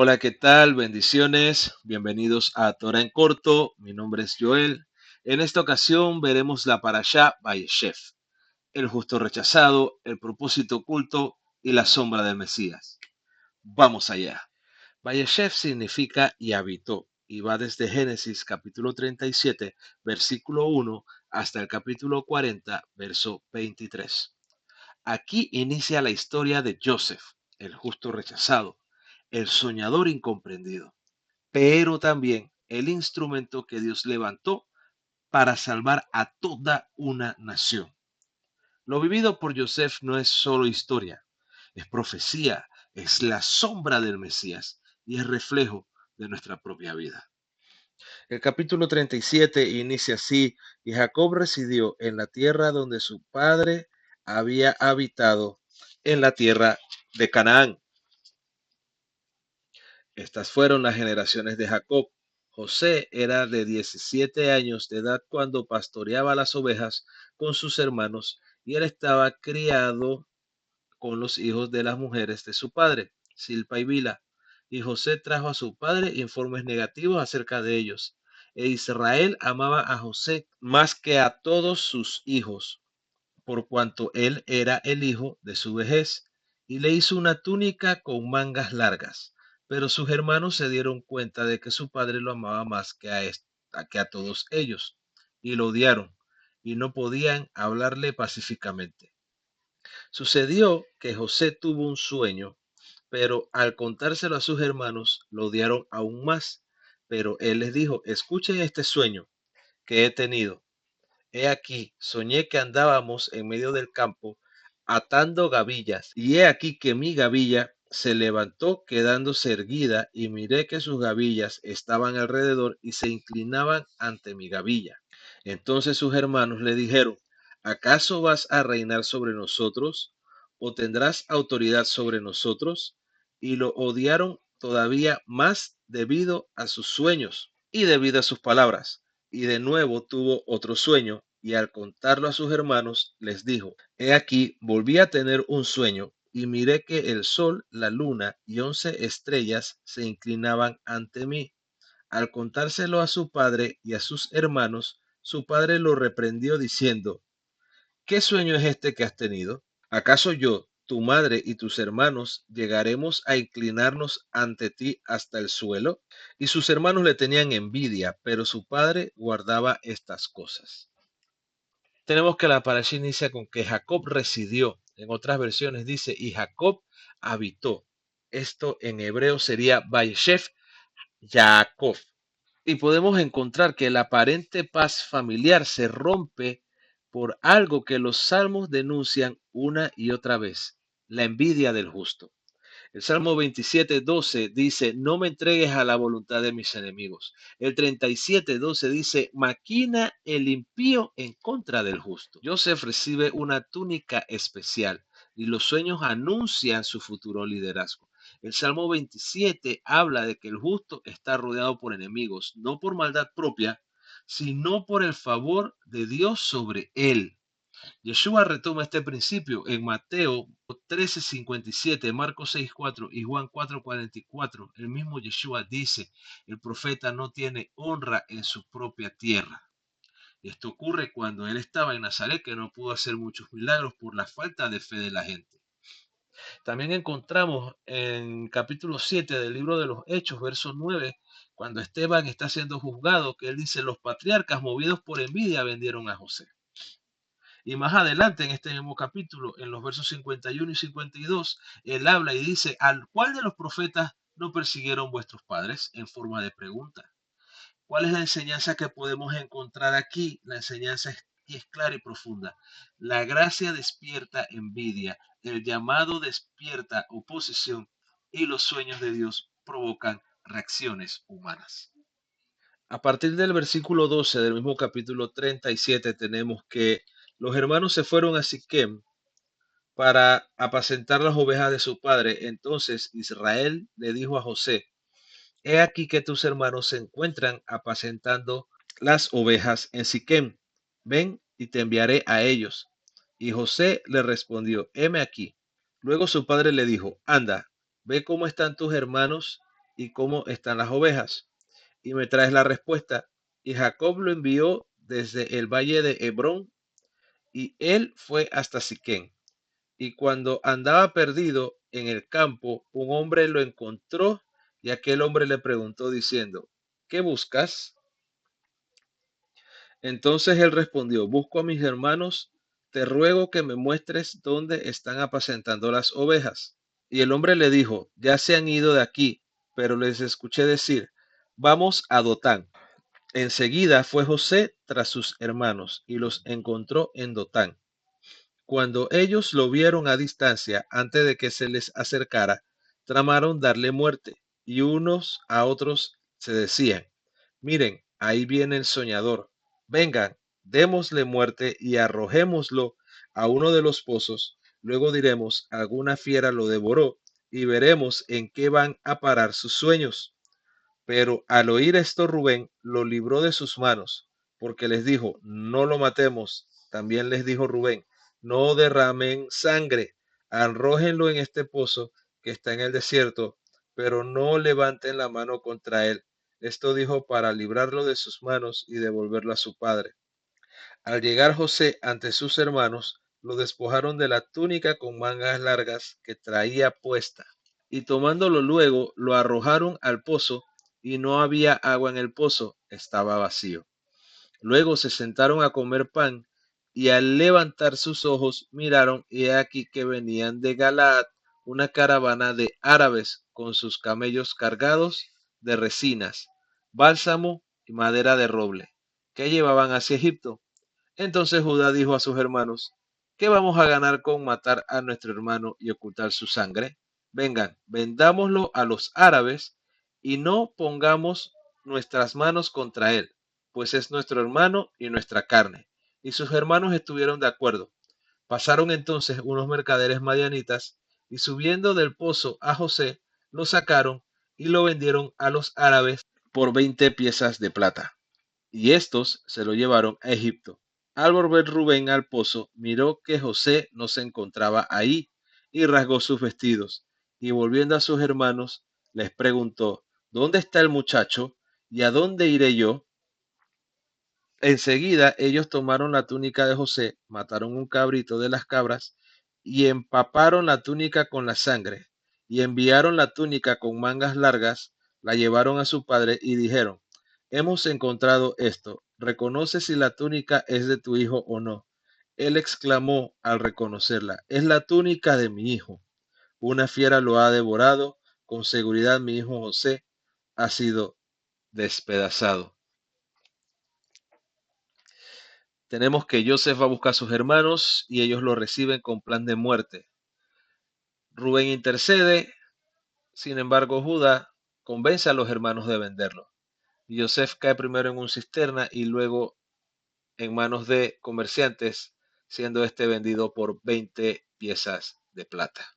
Hola, ¿qué tal? Bendiciones. Bienvenidos a Torah en corto. Mi nombre es Joel. En esta ocasión veremos la parashá Vayeshev, el justo rechazado, el propósito oculto y la sombra del Mesías. Vamos allá. Vayeshev significa y habitó y va desde Génesis capítulo 37, versículo 1 hasta el capítulo 40, verso 23. Aquí inicia la historia de Joseph, el justo rechazado, el soñador incomprendido, pero también el instrumento que Dios levantó para salvar a toda una nación. Lo vivido por Joseph no es solo historia, es profecía, es la sombra del Mesías y es reflejo de nuestra propia vida. El capítulo 37 inicia así: y Jacob residió en la tierra donde su padre había habitado, en la tierra de Canaán. Estas fueron las generaciones de Jacob. José era de 17 años de edad cuando pastoreaba las ovejas con sus hermanos, y él estaba criado con los hijos de las mujeres de su padre, Silpa y Bila. Y José trajo a su padre informes negativos acerca de ellos. E Israel amaba a José más que a todos sus hijos, por cuanto él era el hijo de su vejez, y le hizo una túnica con mangas largas. Pero sus hermanos se dieron cuenta de que su padre lo amaba más que a todos ellos, y lo odiaron, y no podían hablarle pacíficamente. Sucedió que José tuvo un sueño, pero al contárselo a sus hermanos, lo odiaron aún más. Pero él les dijo: escuchen este sueño que he tenido. He aquí, soñé que andábamos en medio del campo atando gavillas, y he aquí que mi gavilla se levantó quedándose erguida, y miré que sus gavillas estaban alrededor y se inclinaban ante mi gavilla. Entonces sus hermanos le dijeron: ¿acaso vas a reinar sobre nosotros, o tendrás autoridad sobre nosotros? Y lo odiaron todavía más debido a sus sueños y debido a sus palabras. Y de nuevo tuvo otro sueño, y al contarlo a sus hermanos, les dijo: he aquí, volví a tener un sueño, y miré que el sol, la luna y 11 estrellas se inclinaban ante mí. Al contárselo a su padre y a sus hermanos, su padre lo reprendió diciendo: ¿qué sueño es este que has tenido? ¿Acaso yo, tu madre y tus hermanos llegaremos a inclinarnos ante ti hasta el suelo? Y sus hermanos le tenían envidia, pero su padre guardaba estas cosas. Tenemos que la parasha inicia con que Jacob residió. En otras versiones dice: y Jacob habitó. Esto en hebreo sería Vayeshev Yaakov. Y podemos encontrar que la aparente paz familiar se rompe por algo que los salmos denuncian una y otra vez: la envidia del justo. El Salmo 27:12 dice: no me entregues a la voluntad de mis enemigos. El 37:12 dice: maquina el impío en contra del justo. Joseph recibe una túnica especial y los sueños anuncian su futuro liderazgo. El Salmo 27 habla de que el justo está rodeado por enemigos, no por maldad propia, sino por el favor de Dios sobre él. Yeshua retoma este principio en Mateo 13:57, Marcos 6:4 y Juan 4:44. El mismo Yeshua dice: el profeta no tiene honra en su propia tierra. Esto ocurre cuando él estaba en Nazaret, que no pudo hacer muchos milagros por la falta de fe de la gente. También encontramos en capítulo 7 del libro de los Hechos, verso 9, cuando Esteban está siendo juzgado, que él dice: los patriarcas, movidos por envidia, vendieron a José. Y más adelante en este mismo capítulo, en los versos 51 y 52, él habla y dice: ¿al cuál de los profetas no persiguieron vuestros padres? En forma de pregunta. ¿Cuál es la enseñanza que podemos encontrar aquí? La enseñanza es clara y profunda. La gracia despierta envidia, el llamado despierta oposición, y los sueños de Dios provocan reacciones humanas. A partir del versículo 12 del mismo capítulo 37 tenemos que los hermanos se fueron a Siquem para apacentar las ovejas de su padre. Entonces Israel le dijo a José: he aquí que tus hermanos se encuentran apacentando las ovejas en Siquem. Ven y te enviaré a ellos. Y José le respondió: heme aquí. Luego su padre le dijo: anda, ve cómo están tus hermanos ¿y cómo están las ovejas? Y me traes la respuesta. Y Jacob lo envió desde el valle de Hebrón, y él fue hasta Siquén. Y cuando andaba perdido en el campo, un hombre lo encontró, y aquel hombre le preguntó diciendo, ¿qué buscas? Entonces él respondió, busco a mis hermanos, te ruego que me muestres dónde están apacentando las ovejas. Y el hombre le dijo, ya se han ido de aquí, pero les escuché decir, vamos a Dotán. Enseguida fue José tras sus hermanos y los encontró en Dotán. Cuando ellos lo vieron a distancia, antes de que se les acercara, tramaron darle muerte, y unos a otros se decían, miren, ahí viene el soñador, vengan, démosle muerte y arrojémoslo a uno de los pozos, luego diremos, alguna fiera lo devoró, y veremos en qué van a parar sus sueños. Pero al oír esto Rubén lo libró de sus manos, porque les dijo, no lo matemos. También les dijo Rubén, no derramen sangre, arrójenlo en este pozo que está en el desierto, pero no levanten la mano contra él. Esto dijo para librarlo de sus manos y devolverlo a su padre. Al llegar José ante sus hermanos, lo despojaron de la túnica con mangas largas que traía puesta y tomándolo luego lo arrojaron al pozo, y no había agua en el pozo, estaba vacío. Luego se sentaron a comer pan, y al levantar sus ojos miraron, y he aquí que venían de Galaad una caravana de árabes con sus camellos cargados de resinas, bálsamo y madera de roble, que llevaban hacia Egipto. Entonces Judá dijo a sus hermanos, ¿qué vamos a ganar con matar a nuestro hermano y ocultar su sangre? Vengan, vendámoslo a los árabes y no pongamos nuestras manos contra él, pues es nuestro hermano y nuestra carne. Y sus hermanos estuvieron de acuerdo. Pasaron entonces unos mercaderes madianitas y subiendo del pozo a José, lo sacaron y lo vendieron a los árabes por 20 piezas de plata y estos se lo llevaron a Egipto. Al volver Rubén al pozo, miró que José no se encontraba ahí y rasgó sus vestidos. Y volviendo a sus hermanos, les preguntó, ¿dónde está el muchacho? ¿Y a dónde iré yo? Enseguida ellos tomaron la túnica de José, mataron un cabrito de las cabras y empaparon la túnica con la sangre y enviaron la túnica con mangas largas, la llevaron a su padre y dijeron, hemos encontrado esto, reconoce si la túnica es de tu hijo o no. Él exclamó al reconocerla, es la túnica de mi hijo. Una fiera lo ha devorado, con seguridad mi hijo José ha sido despedazado. Tenemos que Joseph va a buscar a sus hermanos y ellos lo reciben con plan de muerte. Rubén intercede, sin embargo Judá convence a los hermanos de venderlo. Y Joseph cae primero en un cisterna y luego en manos de comerciantes, siendo este vendido por 20 piezas de plata.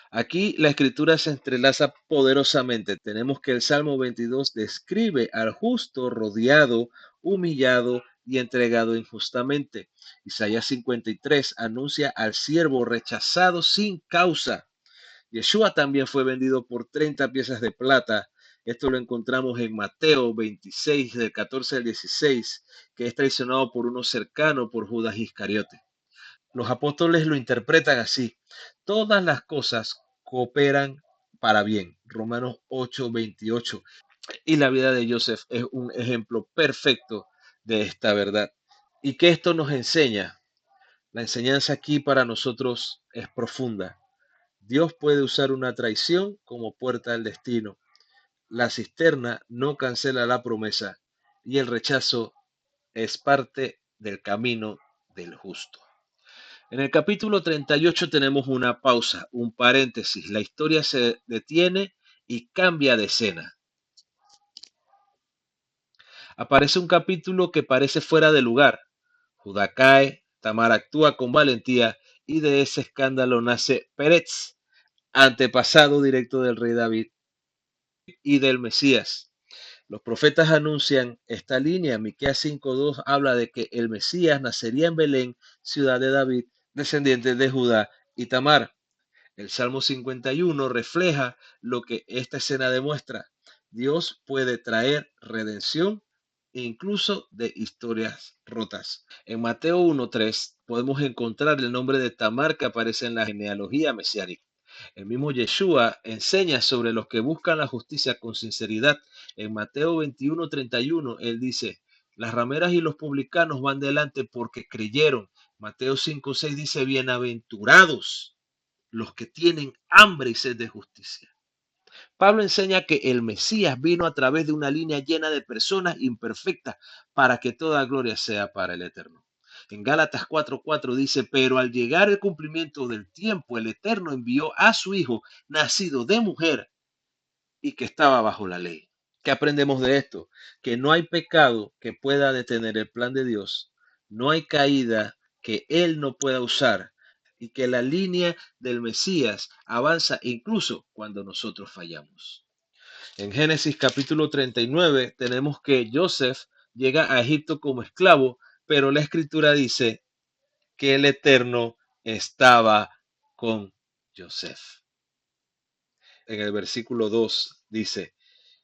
Aquí la escritura se entrelaza poderosamente. Tenemos que el Salmo 22 describe al justo rodeado, humillado y entregado injustamente. Isaías 53 anuncia al siervo rechazado sin causa. Yeshua también fue vendido por 30 piezas de plata. Esto lo encontramos en Mateo 26, del 14 al 16, que es traicionado por uno cercano, por Judas Iscariote. Los apóstoles lo interpretan así. Todas las cosas cooperan para bien. Romanos 8:28. Y la vida de Joseph es un ejemplo perfecto de esta verdad. ¿Y qué esto nos enseña? La enseñanza aquí para nosotros es profunda. Dios puede usar una traición como puerta al destino. La cisterna no cancela la promesa y el rechazo es parte del camino del justo. En el capítulo 38 tenemos una pausa, un paréntesis. La historia se detiene y cambia de escena. Aparece un capítulo que parece fuera de lugar. Judá cae, Tamar actúa con valentía y de ese escándalo nace Pérez, antepasado directo del rey David y del Mesías. Los profetas anuncian esta línea. Miqueas 5:2 habla de que el Mesías nacería en Belén, ciudad de David, descendiente de Judá y Tamar. El Salmo 51 refleja lo que esta escena demuestra. Dios puede traer redención incluso de historias rotas. En Mateo 1:3 podemos encontrar el nombre de Tamar que aparece en la genealogía mesiánica. El mismo Yeshua enseña sobre los que buscan la justicia con sinceridad. En Mateo 21:31 él dice, las rameras y los publicanos van delante porque creyeron. Mateo 5:6 dice, bienaventurados los que tienen hambre y sed de justicia. Pablo enseña que el Mesías vino a través de una línea llena de personas imperfectas para que toda gloria sea para el Eterno. En Gálatas 4:4 dice, pero al llegar el cumplimiento del tiempo, el Eterno envió a su Hijo, nacido de mujer y que estaba bajo la ley. ¿Qué aprendemos de esto? Que no hay pecado que pueda detener el plan de Dios, no hay caída que Él no pueda usar y que la línea del Mesías avanza incluso cuando nosotros fallamos. En Génesis capítulo 39 tenemos que Joseph llega a Egipto como esclavo, pero la escritura dice que el Eterno estaba con Joseph. En el versículo 2 dice,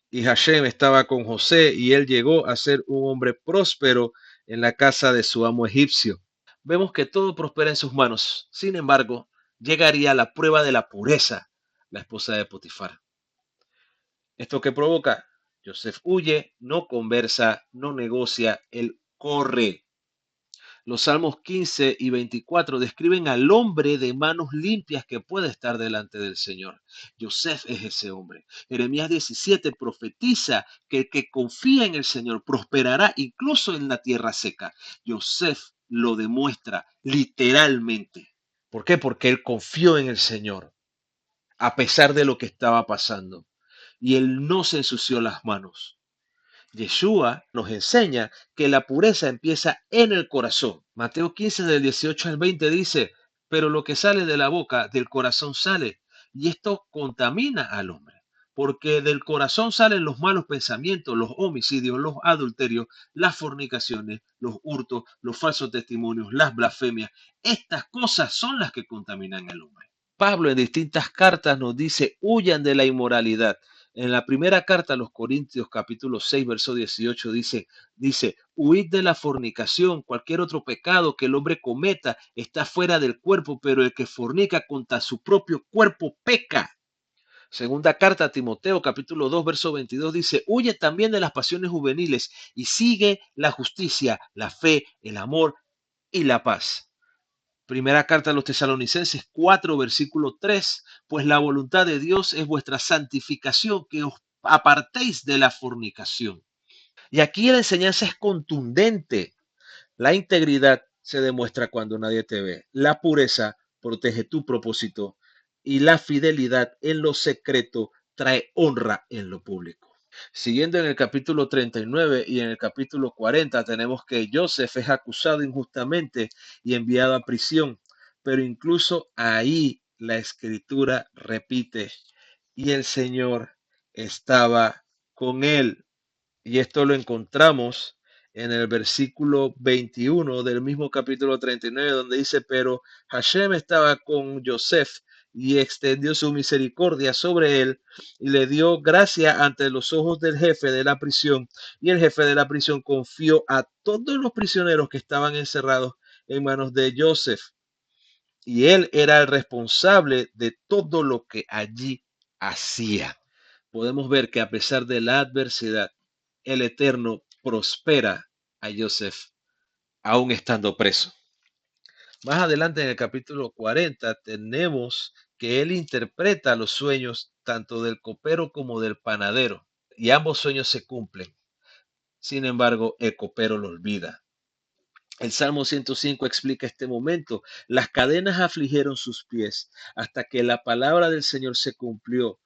y Hashem estaba con José y él llegó a ser un hombre próspero en la casa de su amo egipcio. Vemos que todo prospera en sus manos. Sin embargo, llegaría la prueba de la pureza, la esposa de Potifar. ¿Esto qué provoca? Joseph huye, no conversa, no negocia, él corre. Los Salmos 15 y 24 describen al hombre de manos limpias que puede estar delante del Señor. Joseph es ese hombre. Jeremías 17 profetiza que el que confía en el Señor prosperará incluso en la tierra seca. Joseph lo demuestra literalmente. ¿Por qué? Porque él confió en el Señor a pesar de lo que estaba pasando. Y él no se ensució las manos. Yeshua nos enseña que la pureza empieza en el corazón. Mateo 15 del 18 al 20 dice, pero lo que sale de la boca, del corazón sale, y esto contamina al hombre, porque del corazón salen los malos pensamientos, los homicidios, los adulterios, las fornicaciones, los hurtos, los falsos testimonios, las blasfemias. Estas cosas son las que contaminan al hombre. Pablo en distintas cartas nos dice, huyan de la inmoralidad. En la primera carta a los Corintios, capítulo 6, verso 18, dice, huid de la fornicación, cualquier otro pecado que el hombre cometa está fuera del cuerpo, pero el que fornica contra su propio cuerpo peca. Segunda carta a Timoteo, capítulo 2, verso 22, dice, huye también de las pasiones juveniles y sigue la justicia, la fe, el amor y la paz. Primera carta a los Tesalonicenses 4, versículo 3, pues la voluntad de Dios es vuestra santificación, que os apartéis de la fornicación. Y aquí la enseñanza es contundente. La integridad se demuestra cuando nadie te ve. La pureza protege tu propósito y la fidelidad en lo secreto trae honra en lo público. Siguiendo en el capítulo 39 y en el capítulo 40 tenemos que Joseph es acusado injustamente y enviado a prisión, pero incluso ahí la escritura repite, y el Señor estaba con él. Y esto lo encontramos en el versículo 21 del mismo capítulo 39, donde dice, pero Hashem estaba con Joseph y extendió su misericordia sobre él y le dio gracia ante los ojos del jefe de la prisión. Y el jefe de la prisión confió a todos los prisioneros que estaban encerrados en manos de Joseph. Y él era el responsable de todo lo que allí hacía. Podemos ver que a pesar de la adversidad, el Eterno prospera a Joseph, aún estando preso. Más adelante en el capítulo 40 tenemos que él interpreta los sueños tanto del copero como del panadero, y ambos sueños se cumplen. Sin embargo, el copero lo olvida. El Salmo 105 explica este momento. Las cadenas afligieron sus pies hasta que la palabra del Señor se cumplió.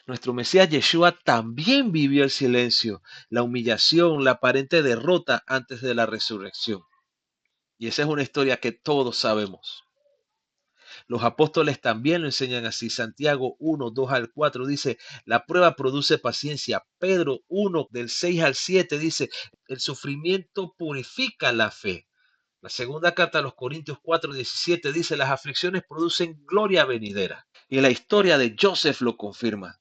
Nuestro Mesías Yeshua también vivió el silencio, la humillación, la aparente derrota antes de la resurrección. Y esa es una historia que todos sabemos. Los apóstoles también lo enseñan así. Santiago 1, 2 al 4 dice, la prueba produce paciencia. Pedro 1, del 6 al 7 dice, el sufrimiento purifica la fe. La segunda carta a los Corintios 4:17 dice, las aflicciones producen gloria venidera. Y la historia de Joseph lo confirma.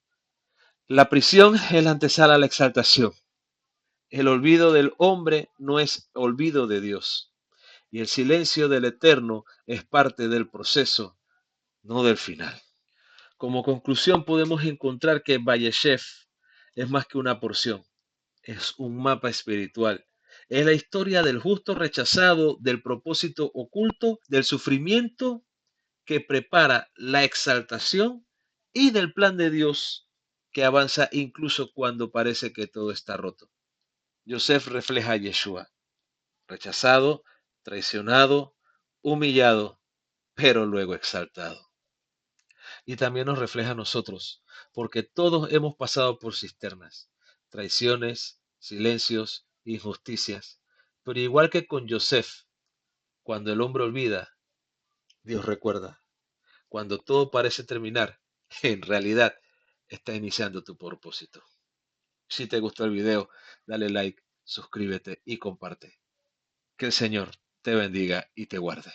La prisión es la antesala a la exaltación. El olvido del hombre no es olvido de Dios. Y el silencio del Eterno es parte del proceso, no del final. Como conclusión podemos encontrar que Valleshef es más que una porción, es un mapa espiritual. Es la historia del justo rechazado, del propósito oculto, del sufrimiento que prepara la exaltación y del plan de Dios que avanza incluso cuando parece que todo está roto. Joseph refleja a Yeshua, rechazado, traicionado, humillado, pero luego exaltado. Y también nos refleja a nosotros, porque todos hemos pasado por cisternas, traiciones, silencios, injusticias. Pero igual que con Joseph, cuando el hombre olvida, Dios recuerda. Cuando todo parece terminar, en realidad está iniciando tu propósito. Si te gustó el video, dale like, suscríbete y comparte. Que el Señor te bendiga y te guarde.